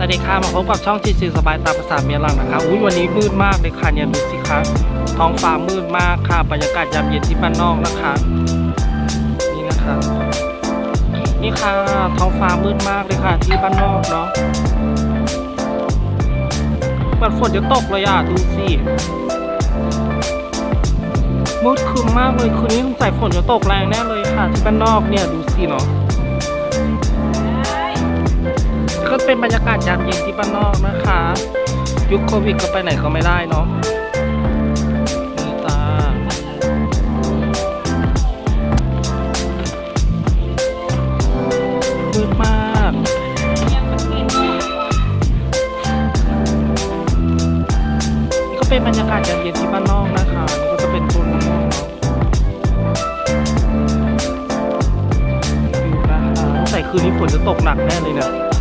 วัสดีค่ะมาพบกับช่องชิวๆสบายตามภาษาเมียหลังนะคะวันนี้มืดมากเลยค่ะเนี่ยดูสิคะท้องฟ้ามืดมากค่ะบรรยากาศยามเย็นที่บ้านนอกนะคะนี่นะคะนี่ค่ะท้องฟ้ามืดมากเลยค่ะที่บ้านนอกเนาะเหมือนฝนจะตกเลยอ่ะดูสิมืดครึ้มมากเลยคืนนี้สงสัยฝนจะตกแรงแน่เลยค่ะที่บ้านนอกเนี่ยดูสิเนาะก็เป็นบรรยากาศยามเย็นที่บ้านนอกนะคะยุคโควิดก็ไปไหนก็ไม่ได้เนาะนี่จ้ามืดมากนี่ก็เป็นบรรยากาศยามเย็นที่บ้านนอกนะคะนี่ก็จะเป็นต้นมะม่วงเนาะอยู่นะคะสงสัยคืนนี้ฝนจะตกหนักแน่เลยเนี่ย